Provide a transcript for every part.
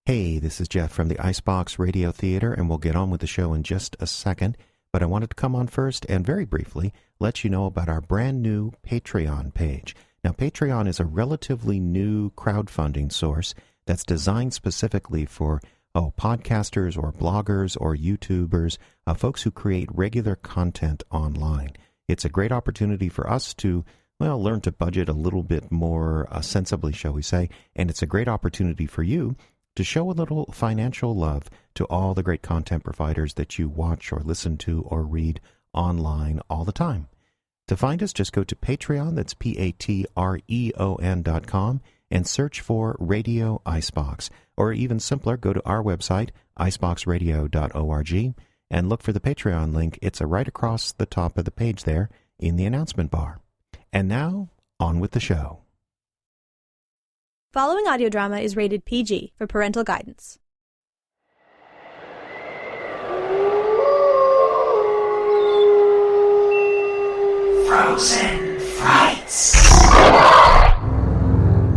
Hey, this is Jeff from the Icebox Radio Theater, and we'll get on with the show in just a second. But I wanted to come on first and very briefly let you know about our brand new Patreon page. Now, Patreon is a relatively new crowdfunding source that's designed specifically for podcasters or bloggers or YouTubers, folks who create regular content online. It's a great opportunity for us to learn to budget a little bit more sensibly, shall we say, and it's a great opportunity for you to show a little financial love to all the great content providers that you watch or listen to or read online all the time. To find us, just go to Patreon, that's patreon.com, and search for Radio Icebox. Or even simpler, go to our website, iceboxradio.org, and look for the Patreon link. It's right across the top of the page there in the announcement bar. And now, on with the show. Following audio drama is rated PG for parental guidance. Frozen Frights.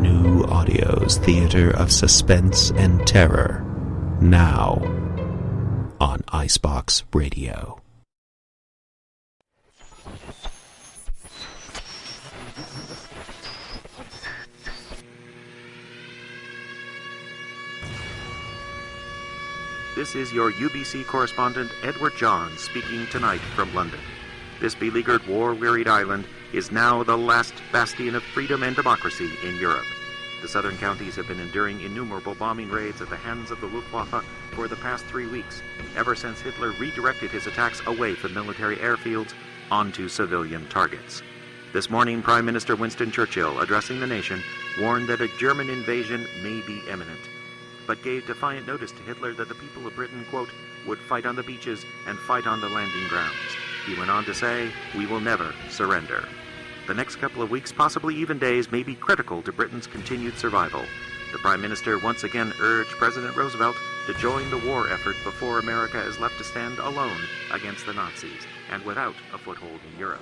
New Audio's Theater of Suspense and Terror. Now on Icebox Radio. This is your UBC correspondent, Edward Johns, speaking tonight from London. This beleaguered, war-wearied island is now the last bastion of freedom and democracy in Europe. The southern counties have been enduring innumerable bombing raids at the hands of the Luftwaffe for the past 3 weeks, ever since Hitler redirected his attacks away from military airfields onto civilian targets. This morning, Prime Minister Winston Churchill, addressing the nation, warned that a German invasion may be imminent, but gave defiant notice to Hitler that the people of Britain, quote, would fight on the beaches and fight on the landing grounds. He went on to say, "We will never surrender." The next couple of weeks, possibly even days, may be critical to Britain's continued survival. The Prime Minister once again urged President Roosevelt to join the war effort before America is left to stand alone against the Nazis and without a foothold in Europe.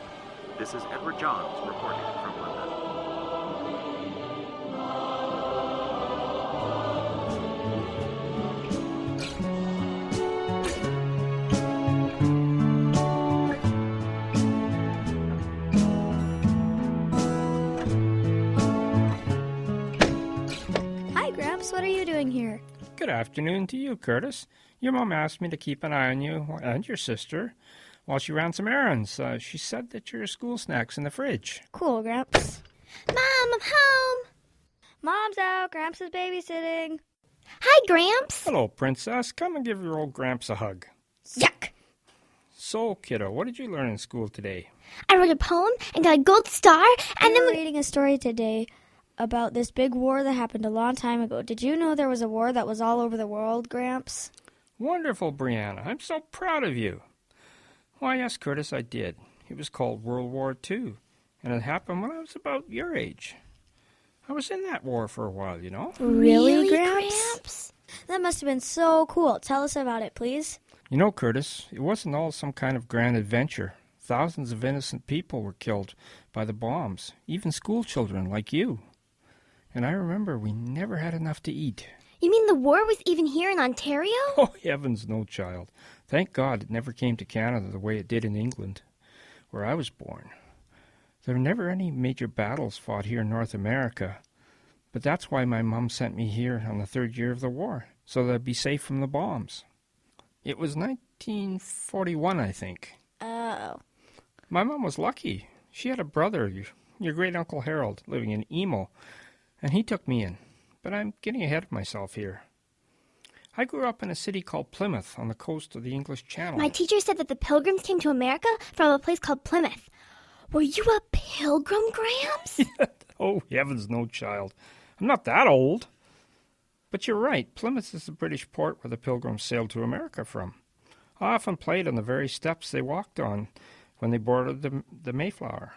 This is Edward Johns reporting from London. What are you doing here? Good afternoon to you, Curtis. Your mom asked me to keep an eye on you and your sister while she ran some errands. She said that your school snack's in the fridge. Cool, Gramps. Mom, I'm home. Mom's out. Gramps is babysitting. Hi, Gramps. Hello, Princess. Come and give your old Gramps a hug. Yuck. So, kiddo, what did you learn in school today? I wrote a poem and got a gold star, and then we're reading a story today about this big war that happened a long time ago. Did you know there was a war that was all over the world, Gramps? Wonderful, Brianna. I'm so proud of you. Why, yes, Curtis, I did. It was called World War II, and it happened when I was about your age. I was in that war for a while, you know. Really, Gramps? That must have been so cool. Tell us about it, please. You know, Curtis, it wasn't all some kind of grand adventure. Thousands of innocent people were killed by the bombs, even school children like you. And I remember we never had enough to eat. You mean the war was even here in Ontario? Oh, heavens, no, child. Thank God it never came to Canada the way it did in England, where I was born. There were never any major battles fought here in North America, but that's why my mom sent me here on the third year of the war, so that I'd be safe from the bombs. It was 1941, I think. Oh. My mom was lucky. She had a brother, your great-uncle Harold, living in Emo, and he took me in. But I'm getting ahead of myself here. I grew up in a city called Plymouth on the coast of the English Channel. My teacher said that the Pilgrims came to America from a place called Plymouth. Were you a pilgrim, Gramps? Oh, heavens, no, child. I'm not that old. But you're right. Plymouth is the British port where the Pilgrims sailed to America from. I often played on the very steps they walked on when they boarded the Mayflower.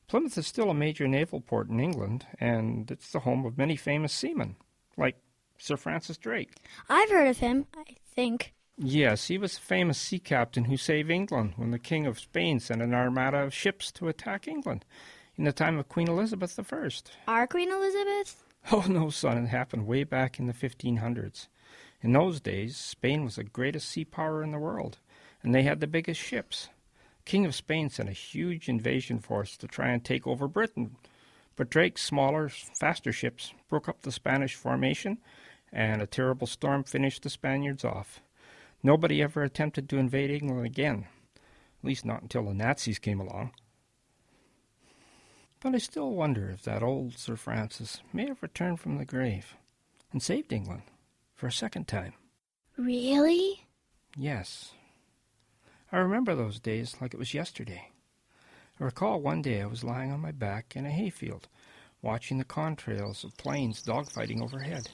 Plymouth is still a major naval port in England, and it's the home of many famous seamen, like Sir Francis Drake. I've heard of him, I think. Yes, he was a famous sea captain who saved England when the King of Spain sent an armada of ships to attack England in the time of Queen Elizabeth I. Our Queen Elizabeth? Oh, no, son, it happened way back in the 1500s. In those days, Spain was the greatest sea power in the world, and they had the biggest ships. King of Spain sent a huge invasion force to try and take over Britain, but Drake's smaller, faster ships broke up the Spanish formation, and a terrible storm finished the Spaniards off. Nobody ever attempted to invade England again, at least not until the Nazis came along. But I still wonder if that old Sir Francis may have returned from the grave and saved England for a second time. Really? Yes. I remember those days like it was yesterday. I recall one day I was lying on my back in a hayfield, watching the contrails of planes dogfighting overhead.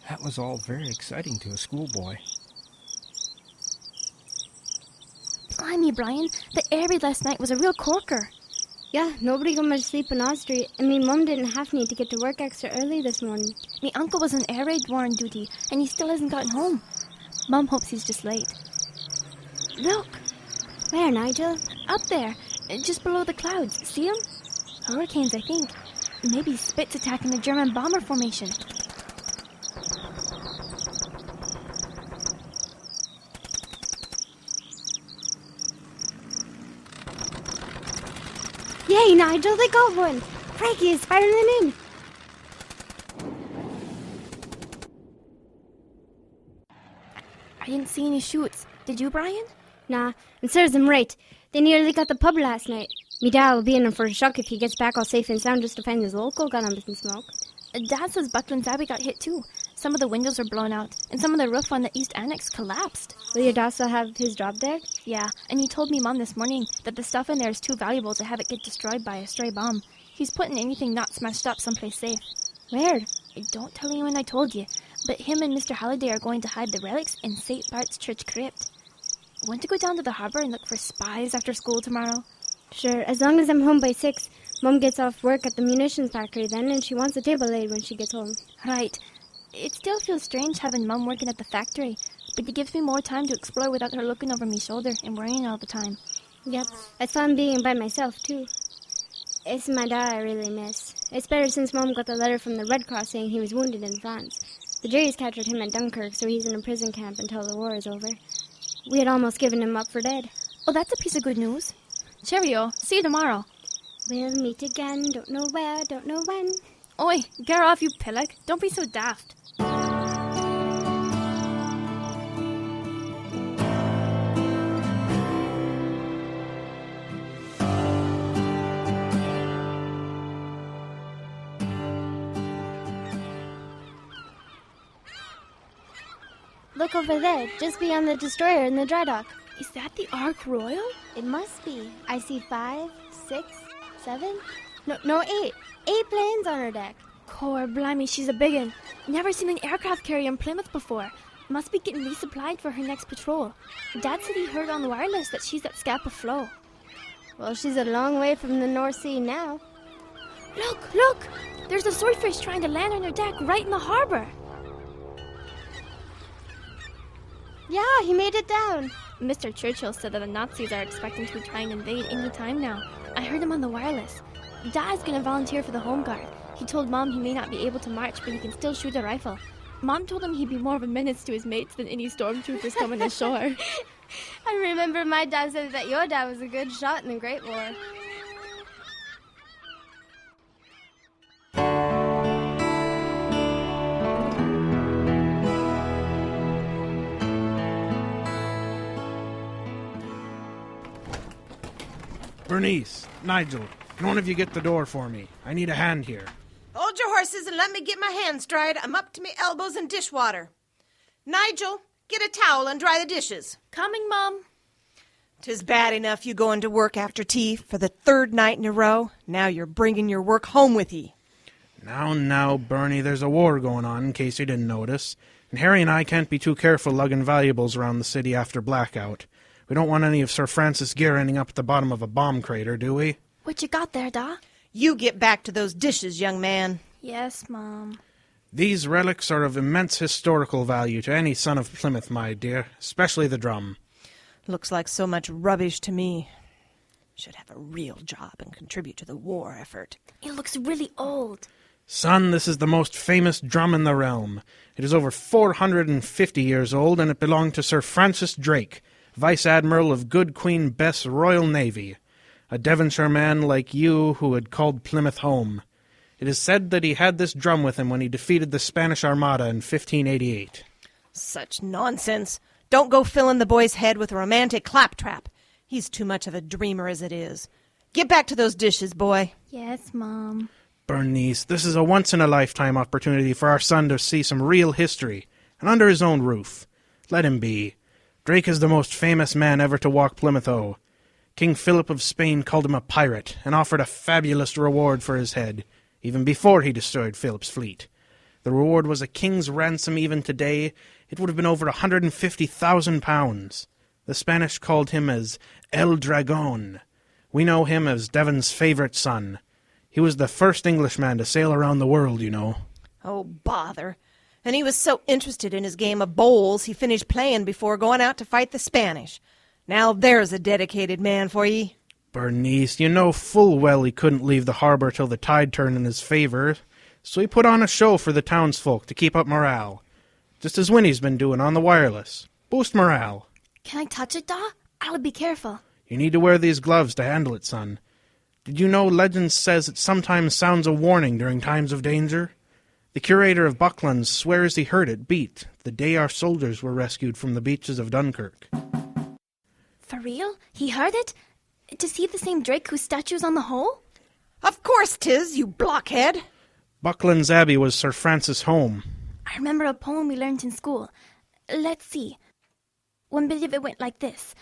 That was all very exciting to a schoolboy. Blimey, Brian, the air raid last night was a real corker. Yeah, nobody got much sleep on our street, and me mum didn't have me to get to work extra early this morning. Me uncle was on air raid warrant duty, and he still hasn't gotten home. Mum hopes he's just late. Look! Where, Nigel? Up there, just below the clouds. See him? Hurricanes, I think. Maybe Spitz attacking the German bomber formation. Yay, Nigel, they got one! Frankie is firing them in! I didn't see any shoots. Did you, Brian? Nah, and serves him right. They nearly got the pub last night. Me dad will be in for a shock if he gets back all safe and sound just to find his local gun up in smoke. Dad says Buckland's Abbey got hit too. Some of the windows are blown out, and some of the roof on the East Annex collapsed. Will your dad still have his job there? Yeah, and he told me Mom this morning that the stuff in there is too valuable to have it get destroyed by a stray bomb. He's putting anything not smashed up someplace safe. Weird. Don't tell anyone I told you, but him and Mr. Halliday are going to hide the relics in St. Bart's Church crypt. Want to go down to the harbour and look for spies after school tomorrow? Sure, as long as I'm home by 6. Mum gets off work at the munitions factory then, and she wants a table laid when she gets home. Right. It still feels strange having Mum working at the factory, but it gives me more time to explore without her looking over my shoulder and worrying all the time. Yep, it's fun being by myself, too. It's my dad I really miss. It's better since Mum got the letter from the Red Cross saying he was wounded in France. The Jerry's captured him at Dunkirk, so he's in a prison camp until the war is over. We had almost given him up for dead. Oh, that's a piece of good news. Cheerio. See you tomorrow. We'll meet again, don't know where, don't know when. Oi, get off, you pillock. Don't be so daft. Look over there, just beyond the destroyer in the dry dock. Is that the Ark Royal? It must be. I see 5, 6, 7. No, 8. 8 planes on her deck. Core, blimey, she's a biggin. Never seen an aircraft carrier in Plymouth before. Must be getting resupplied for her next patrol. Dad said he heard on the wireless that she's at Scapa Flow. Well, she's a long way from the North Sea now. Look! There's a swordfish trying to land on her deck right in the harbor. Yeah, he made it down. Mr. Churchill said that the Nazis are expecting to try and invade any time now. I heard him on the wireless. Dad's gonna volunteer for the Home Guard. He told Mom he may not be able to march, but he can still shoot a rifle. Mom told him he'd be more of a menace to his mates than any stormtroopers coming ashore. I remember my dad said that your dad was a good shot in the Great War. Bernice, Nigel, can one of you get the door for me? I need a hand here. Hold your horses and let me get my hands dried. I'm up to my elbows in dishwater. Nigel, get a towel and dry the dishes. Coming, Mom. 'Tis bad enough you going to work after tea for the 3rd night in a row. Now you're bringing your work home with ye. Now, Bernie, there's a war going on, in case you didn't notice. And Harry and I can't be too careful lugging valuables around the city after blackout. We don't want any of Sir Francis' gear ending up at the bottom of a bomb crater, do we? What you got there, Da? You get back to those dishes, young man. Yes, Mom. These relics are of immense historical value to any son of Plymouth, my dear, especially the drum. Looks like so much rubbish to me. Should have a real job and contribute to the war effort. It looks really old. Son, this is the most famous drum in the realm. It is over 450 years old, and it belonged to Sir Francis Drake, Vice Admiral of Good Queen Bess Royal Navy, a Devonshire man like you who had called Plymouth home. It is said that he had this drum with him when he defeated the Spanish Armada in 1588. Such nonsense. Don't go filling the boy's head with romantic claptrap. He's too much of a dreamer as it is. Get back to those dishes, boy. Yes, Mom. Bernice, this is a once-in-a-lifetime opportunity for our son to see some real history, and under his own roof. Let him be. Drake is the most famous man ever to walk Plymouth O. King Philip of Spain called him a pirate, and offered a fabulous reward for his head, even before he destroyed Philip's fleet. The reward was a king's ransom even today. It would have been over 150,000 pounds. The Spanish called him as El Dragon. We know him as Devon's favourite son. He was the first Englishman to sail around the world, you know. Oh, bother. And he was so interested in his game of bowls, he finished playing before going out to fight the Spanish. Now there's a dedicated man for ye. Bernice, you know full well he couldn't leave the harbour till the tide turned in his favour, so he put on a show for the townsfolk to keep up morale. Just as Winnie's been doing on the wireless. Boost morale. Can I touch it, Da? I'll be careful. You need to wear these gloves to handle it, son. Did you know legend says it sometimes sounds a warning during times of danger? The curator of Bucklands swears he heard it beat the day our soldiers were rescued from the beaches of Dunkirk. For real? He heard it? Does he the same Drake whose statue's on the hole? Of course 'tis, you blockhead. Bucklands Abbey was Sir Francis' home. I remember a poem we learned in school. Let's see. One bit of it went like this.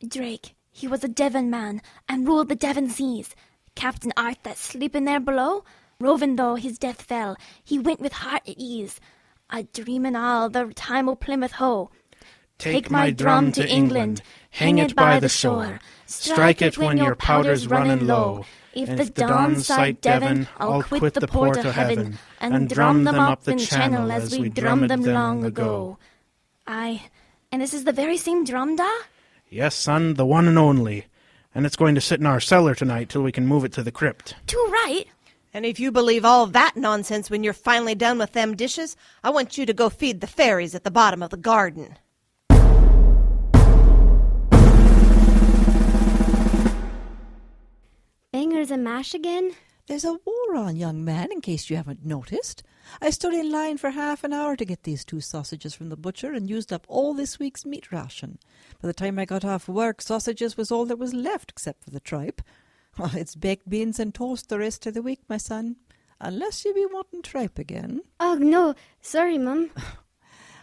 Drake, he was a Devon man, and ruled the Devon seas. Captain Art that sleeping there below, roving though his death fell, he went with heart at ease. A dreamin' all the time o' Plymouth Ho. Take my drum to England, hang it by the shore, strike it when your powder's running low. If the dawn sight Devon, I'll quit the port o' heaven, and drum them up the channel as we drummed them long ago. Aye, and this is the very same drum, Da? Yes, son, the one and only. And it's going to sit in our cellar tonight till we can move it to the crypt. Too right. And if you believe all that nonsense when you're finally done with them dishes, I want you to go feed the fairies at the bottom of the garden. Bangers and mash again? There's a war on, young man, in case you haven't noticed. I stood in line for half an hour to get these 2 sausages from the butcher and used up all this week's meat ration. By the time I got off work, sausages was all that was left, except for the tripe. Well, it's baked beans and toast the rest of the week, my son. Unless you be wanting tripe again. Oh, no. Sorry, Mum.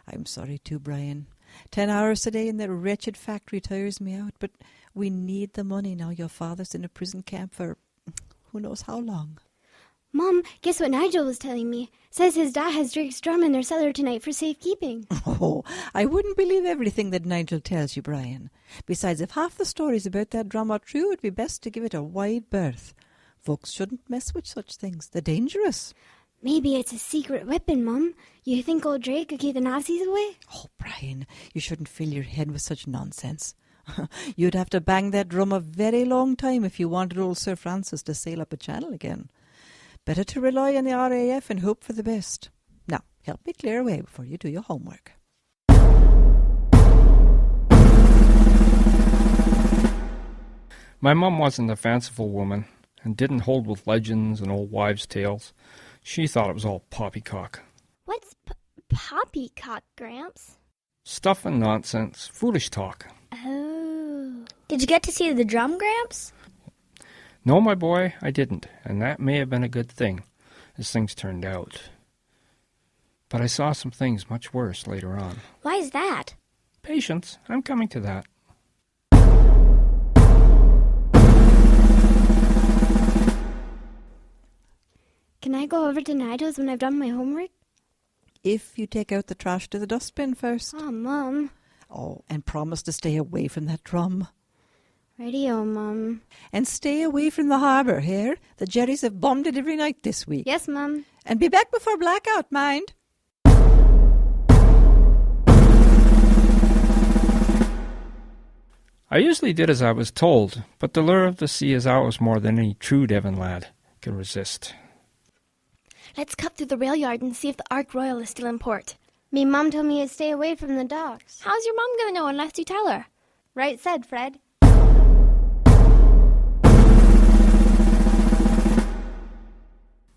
I'm sorry too, Brian. 10 hours a day in that wretched factory tires me out, but we need the money now your father's in a prison camp for who knows how long. Mom, guess what Nigel was telling me? Says his dad has Drake's drum in their cellar tonight for safekeeping. Oh, I wouldn't believe everything that Nigel tells you, Brian. Besides, if half the stories about that drum are true, it'd be best to give it a wide berth. Folks shouldn't mess with such things. They're dangerous. Maybe it's a secret weapon, Mum. You think old Drake could keep the Nazis away? Oh, Brian, you shouldn't fill your head with such nonsense. You'd have to bang that drum a very long time if you wanted old Sir Francis to sail up a channel again. Better to rely on the RAF and hope for the best. Now, help me clear away before you do your homework. My mum wasn't a fanciful woman and didn't hold with legends and old wives' tales. She thought it was all poppycock. What's poppycock, Gramps? Stuff and nonsense, foolish talk. Oh. Did you get to see the drum, Gramps? No, my boy, I didn't, and that may have been a good thing, as things turned out. But I saw some things much worse later on. Why is that? Patience, I'm coming to that. Can I go over to Nigel's when I've done my homework? If you take out the trash to the dustbin first. Oh, Mom. Oh, and promise to stay away from that drum. Radio, Mum. And stay away from the harbour, here. The Jerrys have bombed it every night this week. Yes, Mum. And be back before blackout, mind. I usually did as I was told, but the lure of the sea is ours more than any true Devon lad can resist. Let's cut through the rail yard and see if the Ark Royal is still in port. Me mom told me to stay away from the docks. How's your mom gonna know unless you tell her? Right said, Fred.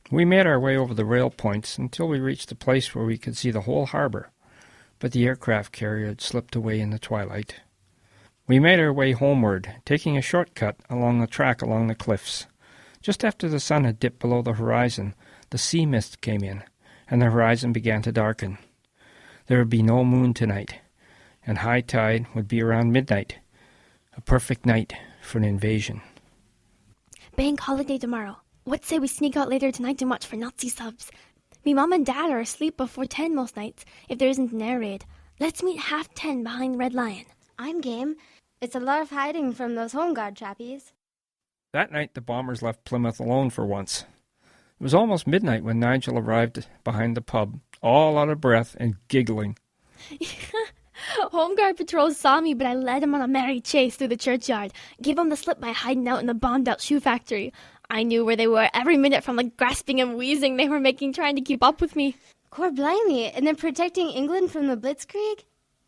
We made our way over the rail points until we reached the place where we could see the whole harbor, but the aircraft carrier had slipped away in the twilight. We made our way homeward, taking a shortcut along the track along the cliffs. Just after the sun had dipped below the horizon, the sea mist came in, and the horizon began to darken. There would be no moon tonight, and high tide would be around midnight, a perfect night for an invasion. Bank holiday tomorrow. What say we sneak out later tonight to watch for Nazi subs? Me mom and dad are asleep before 10 most nights, if there isn't an air raid. Let's meet 10:30 behind Red Lion. I'm game. It's a lot of hiding from those Home Guard chappies. That night the bombers left Plymouth alone for once. It was almost midnight when Nigel arrived behind the pub, all out of breath and giggling. Home Guard patrols saw me, but I led him on a merry chase through the churchyard. Gave him the slip by hiding out in the bombed-out shoe factory. I knew where they were every minute from the grasping and wheezing they were making trying to keep up with me. Cor blimey, and they're protecting England from the Blitzkrieg?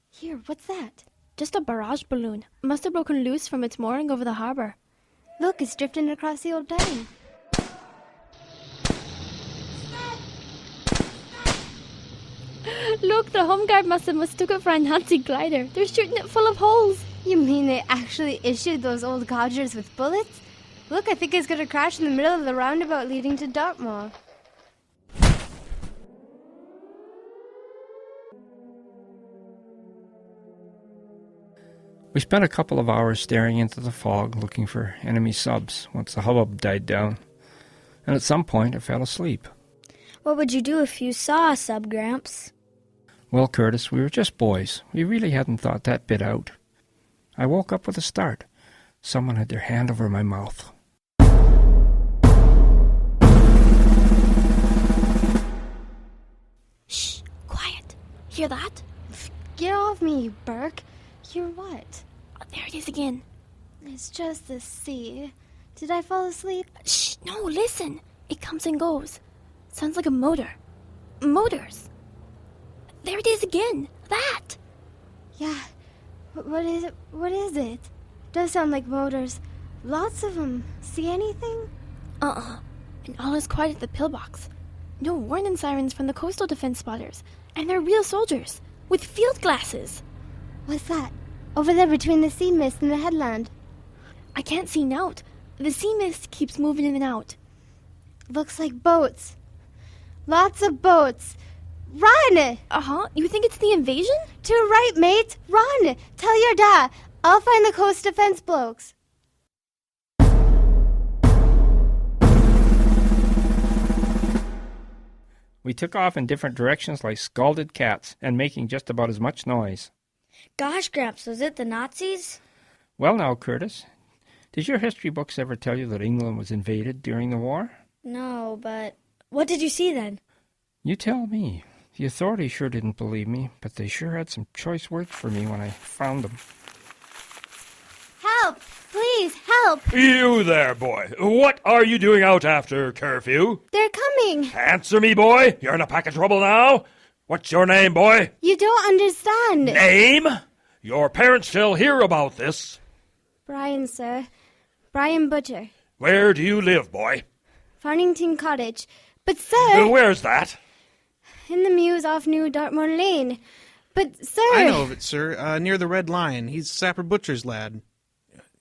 Here, what's that? Just a barrage balloon. Must have broken loose from its mooring over the harbor. Look, it's drifting across the old town. Look, the Home Guard must have mistook it for a Nazi glider. They're shooting it full of holes. You mean they actually issued those old codgers with bullets? Look, I think it's going to crash in the middle of the roundabout leading to Dartmoor. We spent a couple of hours staring into the fog looking for enemy subs once the hubbub died down, and at some point I fell asleep. What would you do if you saw a sub, Gramps? Well, Curtis, we were just boys. We really hadn't thought that bit out. I woke up with a start. Someone had their hand over my mouth. Shh, quiet. Hear that? Get off me, you Burke. Hear what? Oh, there it is again. It's just the sea. Did I fall asleep? Shh, no, listen. It comes and goes. Sounds like a motor. Motors. There it is again. That. Yeah. What is it? What is it? Does sound like motors. Lots of them. See anything? And all is quiet at the pillbox. No warning sirens from the coastal defense spotters. And they're real soldiers. With field glasses. What's that? Over there between the sea mist and the headland. I can't see out. The sea mist keeps moving in and out. Looks like boats. Lots of boats. Run! You think it's the invasion? To right, mate. Run! Tell your dad. I'll find the coast defense blokes. We took off in different directions like scalded cats and making just about as much noise. Gosh, Gramps, was it the Nazis? Well now, Curtis, did your history books ever tell you that England was invaded during the war? No, but what did you see then? You tell me. The authorities sure didn't believe me, but they sure had some choice words for me when I found them. Help! Please, help! You there, boy. What are you doing out after curfew? They're coming! Answer me, boy. You're in a pack of trouble now. What's your name, boy? You don't understand. Name? Your parents shall hear about this. Brian, sir. Brian Butcher. Where do you live, boy? Farnington Cottage. But, sir... Where's that? In the mews off New Dartmoor Lane. But, sir... I know of it, sir. Near the Red Lion. He's Sapper Butcher's lad.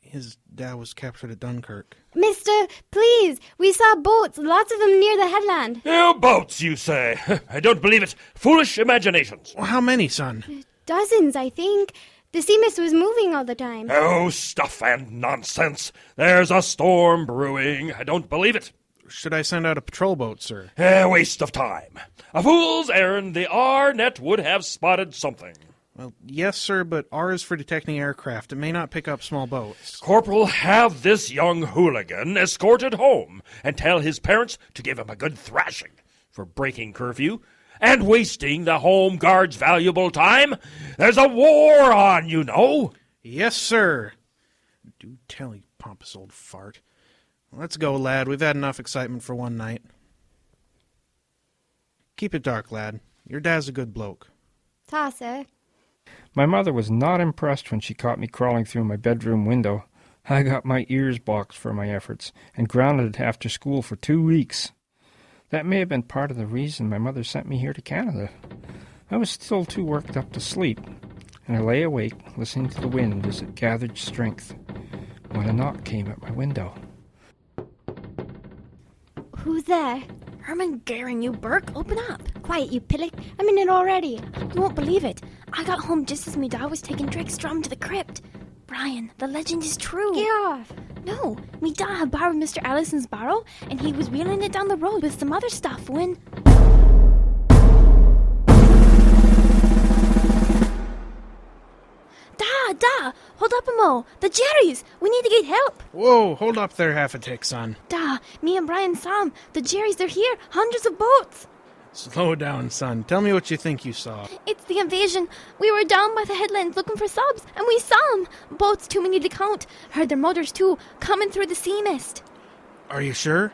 His dad was captured at Dunkirk. Mister, please. We saw boats. Lots of them near the headland. Oh, boats, you say? I don't believe it. Foolish imaginations. Well, how many, son? Dozens, I think. The sea mist was moving all the time. Oh, stuff and nonsense. There's a storm brewing. I don't believe it. Should I send out a patrol boat, sir? A waste of time. A fool's errand. The R-net would have spotted something. Well, yes, sir, but R is for detecting aircraft. It may not pick up small boats. Corporal, have this young hooligan escorted home and tell his parents to give him a good thrashing for breaking curfew and wasting the Home Guard's valuable time. There's a war on, you know. Yes, sir. Do tell, you pompous old fart. Let's go, lad. We've had enough excitement for one night. Keep it dark, lad. Your dad's a good bloke. Ta, sir. My mother was not impressed when she caught me crawling through my bedroom window. I got my ears boxed for my efforts and grounded after school for 2 weeks. That may have been part of the reason my mother sent me here to Canada. I was still too worked up to sleep, and I lay awake listening to the wind as it gathered strength when a knock came at my window. Who's there? Herman Goering, you Burke, open up. Quiet, you pillock. I'm in it already. You won't believe it. I got home just as me dad was taking Drake's drum to the crypt. Brian, the legend is true. Get off. No, me dad had borrowed Mr. Allison's barrow, and he was wheeling it down the road with some other stuff when... Da! Hold up a mo! The Jerrys! We need to get help! Whoa, hold up there half a tick, son. Da! Me and Brian saw 'em. The Jerrys, they're here! Hundreds of boats! Slow down, son. Tell me what you think you saw. It's the invasion. We were down by the headlands looking for subs, and we saw 'em. Boats too many to count. Heard their motors too, coming through the sea mist. Are you sure?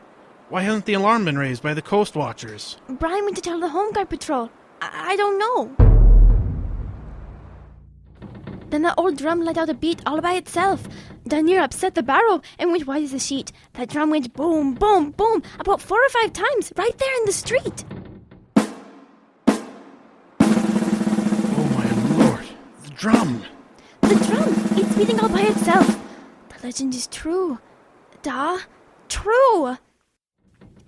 Why hasn't the alarm been raised by the coast watchers? Brian went to tell the Home Guard patrol. I don't know. Then that old drum let out a beat all by itself. Down near upset the barrow and went white as a sheet. That drum went boom, boom, boom, about 4 or 5 times, right there in the street. Oh my lord, the drum! The drum, it's beating all by itself. The legend is true. True!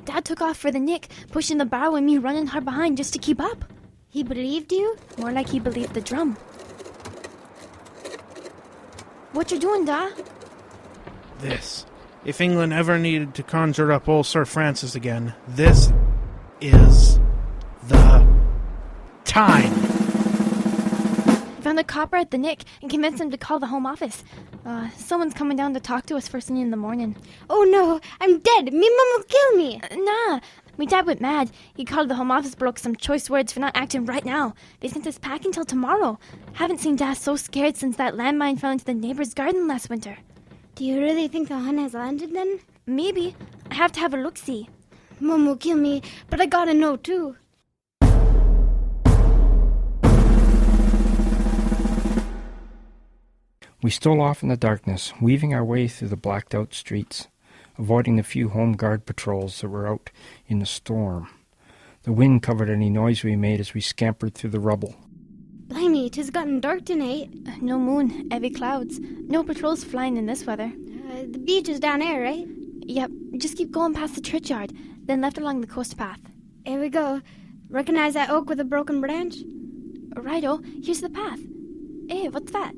Dad took off for the nick, pushing the barrow and me running hard behind just to keep up. He believed you? More like he believed the drum. What you doing, Da? This. If England ever needed to conjure up old Sir Francis again, this is the time. I found a copper at the nick and convinced him to call the Home Office. Someone's coming down to talk to us first thing in the morning. Oh no, I'm dead. Me mum will kill me. Nah, my dad went mad. He called the Home Office, broke some choice words for not acting right now. They sent us packing till tomorrow. Haven't seen Dad so scared since that landmine fell into the neighbor's garden last winter. Do you really think the Hun has landed then? Maybe. I have to have a look-see. Mum will kill me, but I gotta know too. We stole off in the darkness, weaving our way through the blacked-out streets, avoiding the few Home Guard patrols that were out in the storm. The wind covered any noise we made as we scampered through the rubble. Blimey, 'tis gotten dark tonight. No moon, heavy clouds. No patrols flying in this weather. The beach is down there, right? Yep, just keep going past the churchyard, then left along the coast path. Here we go. Recognize that oak with a broken branch? Righto, here's the path. Hey, what's that?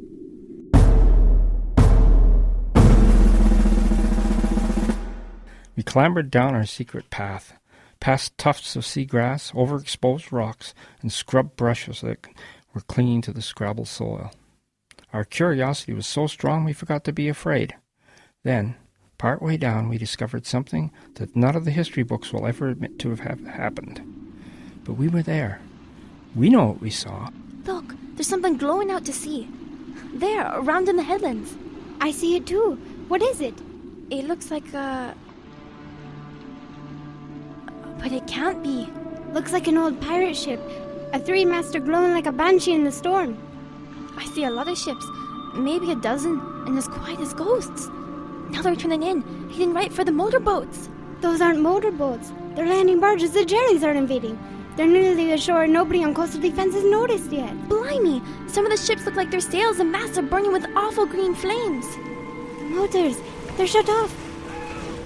We clambered down our secret path, past tufts of seagrass, overexposed rocks, and scrub brushes that were clinging to the scrabble soil. Our curiosity was so strong we forgot to be afraid. Then, part way down, we discovered something that none of the history books will ever admit to have happened. But we were there. We know what we saw. Look, there's something glowing out to sea. There, around in the headlands. I see it too. What is it? It looks like a... But it can't be. Looks like an old pirate ship. A 3-master glowing like a banshee in the storm. I see a lot of ships, maybe a dozen, and as quiet as ghosts. Now they're turning in, heading right for the motorboats. Those aren't motorboats. They're landing barges the Jerrys are invading. They're nearly ashore and nobody on coastal defense has noticed yet. Blimey! Some of the ships look like their sails and masts are burning with awful green flames. The motors, they're shut off.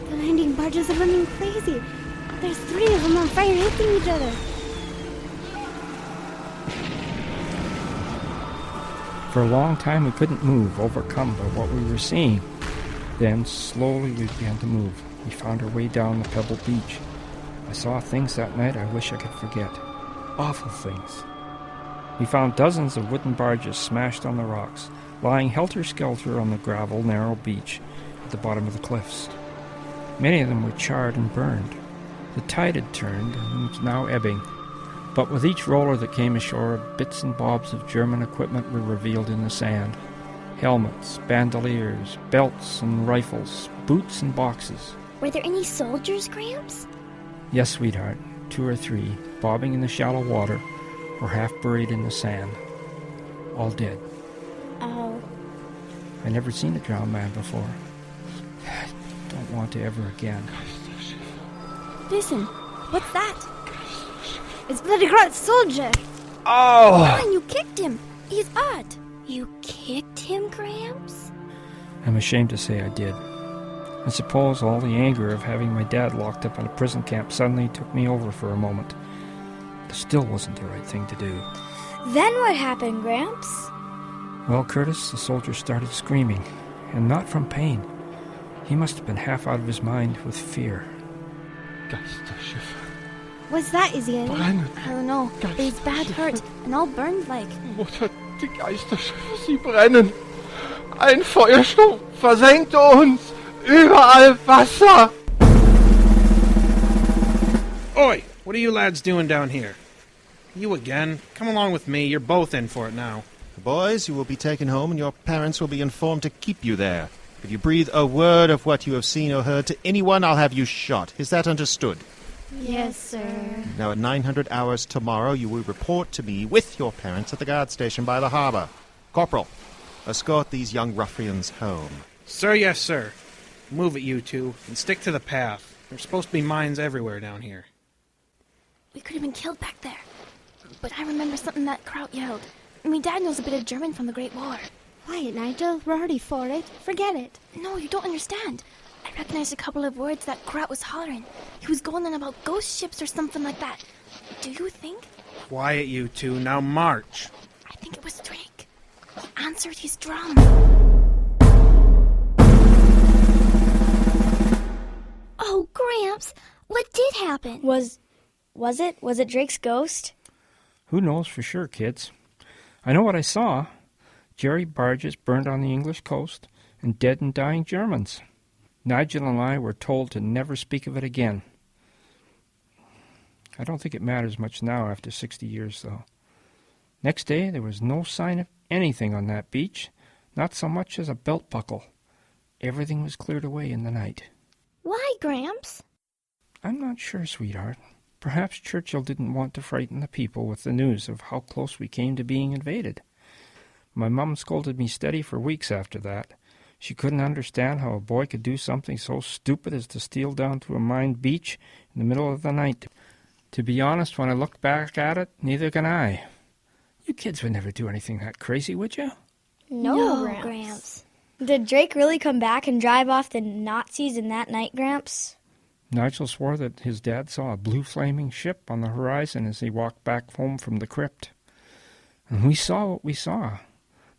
The landing barges are running crazy. There's 3 of them on fire hitting each other. For a long time we couldn't move, overcome by what we were seeing. Then, slowly we began to move. We found our way down the pebble beach. I saw things that night I wish I could forget. Awful things. We found dozens of wooden barges smashed on the rocks, lying helter-skelter on the gravel, narrow beach at the bottom of the cliffs. Many of them were charred and burned. The tide had turned and was now ebbing, but with each roller that came ashore, bits and bobs of German equipment were revealed in the sand. Helmets, bandoliers, belts and rifles, boots and boxes. Were there any soldiers, Gramps? Yes, sweetheart. 2 or 3, bobbing in the shallow water or half buried in the sand. All dead. Oh. I never seen a drowned man before. I don't want to ever again. Listen, what's that? It's Bloody Grout's soldier. Oh! Ryan, you kicked him. He's odd. You kicked him, Gramps? I'm ashamed to say I did. I suppose all the anger of having my dad locked up in a prison camp suddenly took me over for a moment. It still wasn't the right thing to do. Then what happened, Gramps? Well, Curtis, the soldier started screaming, and not from pain. He must have been half out of his mind with fear. Geisterschiff. What's that, Izzy? Brennen. I don't know, but he's bad hurt and all burned like. Mutter, die Geisterschiffe, sie brennen. Ein Feuersturm versenkte uns. Überall Wasser. Oi! What are you lads doing down here? You again? Come along with me. You're both in for it now. Boys, you will be taken home and your parents will be informed to keep you there. If you breathe a word of what you have seen or heard to anyone, I'll have you shot. Is that understood? Yes, sir. Now at 900 hours tomorrow, you will report to me with your parents at the guard station by the harbor. Corporal, escort these young ruffians home. Sir, yes, sir. Move it, you two, and stick to the path. There's supposed to be mines everywhere down here. We could have been killed back there. But I remember something that Kraut yelled. My dad knows a bit of German from the Great War. Quiet, Nigel. We're already for it. Forget it. No, you don't understand. I recognized a couple of words that Kraut was hollering. He was going on about ghost ships or something like that. Do you think? Quiet, you two. Now march. I think it was Drake. He answered his drum. Oh, Gramps, what did happen? Was it Drake's ghost? Who knows for sure, kids? I know what I saw. Jerry barges burned on the English coast and dead and dying Germans. Nigel and I were told to never speak of it again. I don't think it matters much now after 60 years, though. Next day, there was no sign of anything on that beach, not so much as a belt buckle. Everything was cleared away in the night. Why, Gramps? I'm not sure, sweetheart. Perhaps Churchill didn't want to frighten the people with the news of how close we came to being invaded. My mum scolded me steady for weeks after that. She couldn't understand how a boy could do something so stupid as to steal down to a mined beach in the middle of the night. To be honest, when I look back at it, neither can I. You kids would never do anything that crazy, would you? No, Gramps. Did Drake really come back and drive off the Nazis in that night, Gramps? Nigel swore that his dad saw a blue flaming ship on the horizon as he walked back home from the crypt. And we saw what we saw,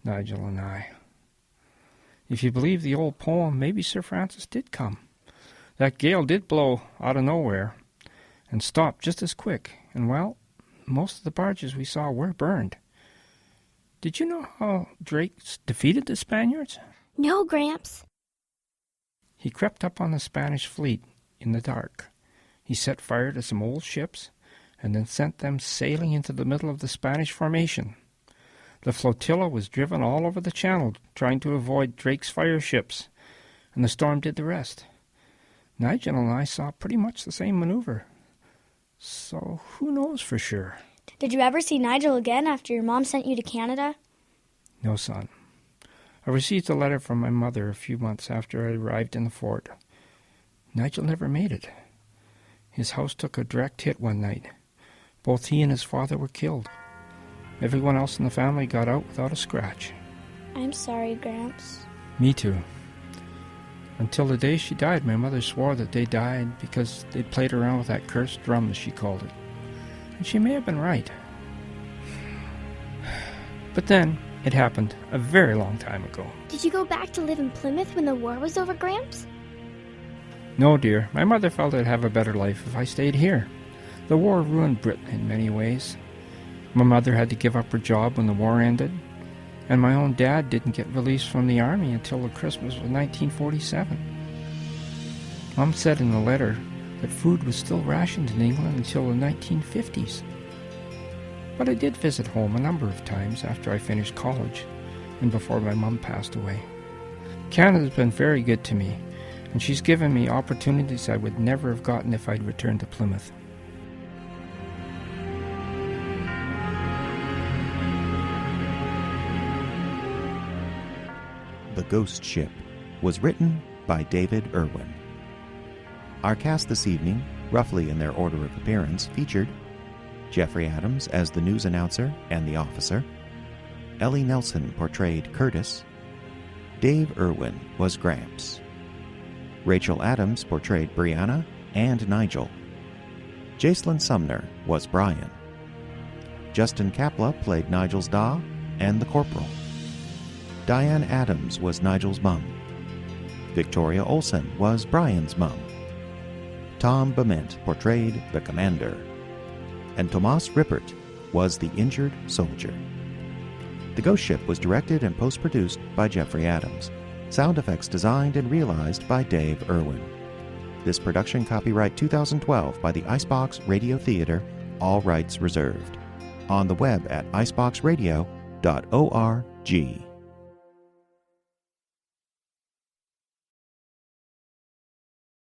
Nigel and I. If you believe the old poem, maybe Sir Francis did come. That gale did blow out of nowhere and stopped just as quick. And, well, most of the barges we saw were burned. Did you know how Drake defeated the Spaniards? No, Gramps. He crept up on the Spanish fleet in the dark. He set fire to some old ships and then sent them sailing into the middle of the Spanish formation. The flotilla was driven all over the channel trying to avoid Drake's fire ships, and the storm did the rest. Nigel and I saw pretty much the same maneuver. So who knows for sure? Did you ever see Nigel again after your mom sent you to Canada? No, son. I received a letter from my mother a few months after I arrived in the fort. Nigel never made it. His house took a direct hit one night. Both he and his father were killed. Everyone else in the family got out without a scratch. I'm sorry, Gramps. Me too. Until the day she died, my mother swore that they died because they played around with that cursed drum, as she called it. And she may have been right. But then, it happened a very long time ago. Did you go back to live in Plymouth when the war was over, Gramps? No, dear. My mother felt I'd have a better life if I stayed here. The war ruined Britain in many ways. My mother had to give up her job when the war ended, and my own dad didn't get released from the army until the Christmas of 1947. Mom said in the letter that food was still rationed in England until the 1950s. But I did visit home a number of times after I finished college and before my mom passed away. Canada's been very good to me, and she's given me opportunities I would never have gotten if I'd returned to Plymouth. The Ghost Ship was written by David Erwin. Our cast this evening, roughly in their order of appearance, featured Jeffrey Adams as the news announcer and the officer. Ellie Nelson portrayed Curtis. Dave Erwin was Gramps. Rachel Adams portrayed Brianna and Nigel. Jacelyn Sumner was Brian. Justin Kapla played Nigel's Da and the Corporal. Diane Adams was Nigel's mum. Victoria Olsen was Brian's mum. Tom Bement portrayed the Commander. And Tomas Rippert was the injured soldier. The Ghost Ship was directed and post-produced by Jeffrey Adams. Sound effects designed and realized by Dave Erwin. This production copyright 2012 by the Icebox Radio Theater, all rights reserved. On the web at iceboxradio.org.